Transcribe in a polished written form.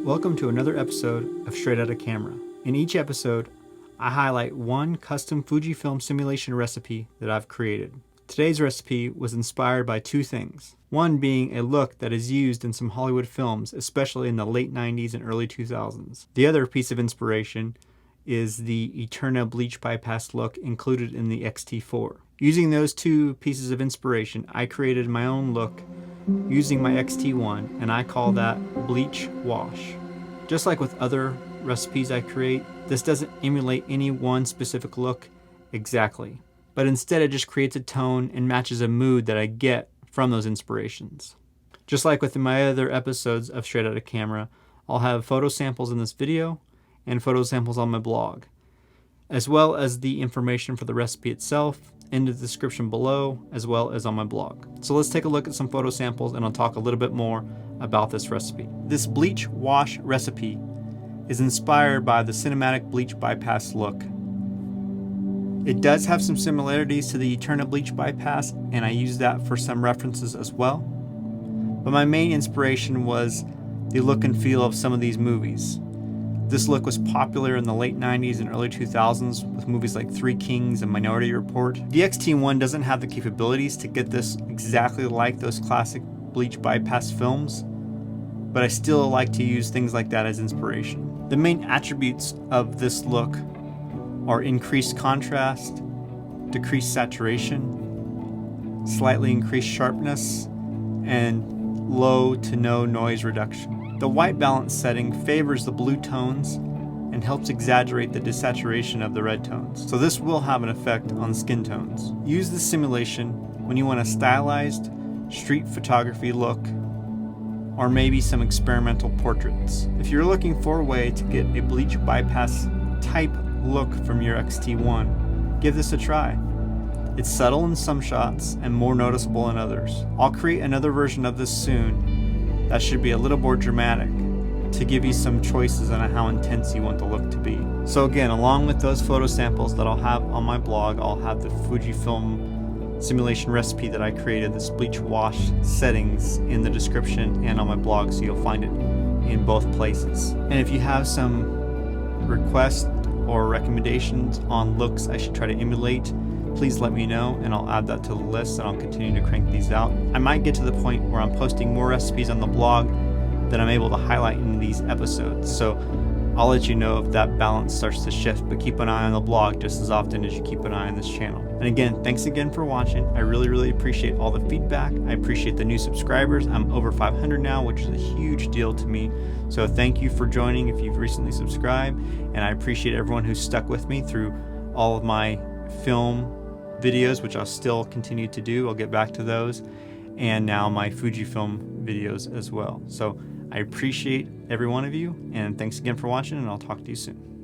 Welcome to another episode of Straight Outta Camera. In each episode, I highlight one custom Fujifilm simulation recipe that I've created. Today's recipe was inspired by two things. One being a look that is used in some Hollywood films, especially in the late 90s and early 2000s. The other piece of inspiration is the ETERNA Bleach Bypass look included in the X-T4. Using those two pieces of inspiration, I created my own look using my X-T1, and I call that Bleach Wash. Just like with other recipes I create, this doesn't emulate any one specific look exactly, but instead it just creates a tone and matches a mood that I get from those inspirations. Just like with my other episodes of Straight Outta Camera, I'll have photo samples in this video and photo samples on my blog, as well as the information for the recipe itself in the description below, as well as on my blog. So let's take a look at some photo samples and I'll talk a little bit more about this recipe. This bleach wash recipe is inspired by the cinematic bleach bypass look. It does have some similarities to the ETERNA Bleach Bypass, and I use that for some references as well. But my main inspiration was the look and feel of some of these movies. This look was popular in the late 90s and early 2000s with movies like Three Kings and Minority Report. The X-T1 doesn't have the capabilities to get this exactly like those classic bleach bypass films, but I still like to use things like that as inspiration. The main attributes of this look are increased contrast, decreased saturation, slightly increased sharpness, and low to no noise reduction. The white balance setting favors the blue tones and helps exaggerate the desaturation of the red tones. So this will have an effect on skin tones. Use this simulation when you want a stylized street photography look or maybe some experimental portraits. If you're looking for a way to get a bleach bypass type look from your X-T1, give this a try. It's subtle in some shots and more noticeable in others. I'll create another version of this soon that should be a little more dramatic to give you some choices on how intense you want the look to be. So again, along with those photo samples that I'll have on my blog, I'll have the Fujifilm simulation recipe that I created, this bleach wash settings, in the description and on my blog, so you'll find it in both places. And if you have some requests or recommendations on looks I should try to emulate, please let me know and I'll add that to the list and I'll continue to crank these out. I might get to the point where I'm posting more recipes on the blog that I'm able to highlight in these episodes. So I'll let you know if that balance starts to shift, but keep an eye on the blog just as often as you keep an eye on this channel. And again, thanks again for watching. I really appreciate all the feedback. I appreciate the new subscribers. I'm over 500 now, which is a huge deal to me. So thank you for joining if you've recently subscribed, and I appreciate everyone who's stuck with me through all of my film videos, which I'll still continue to do. I'll get back to those, and now my Fujifilm videos as well. So I appreciate every one of you, and thanks again for watching, and I'll talk to you soon.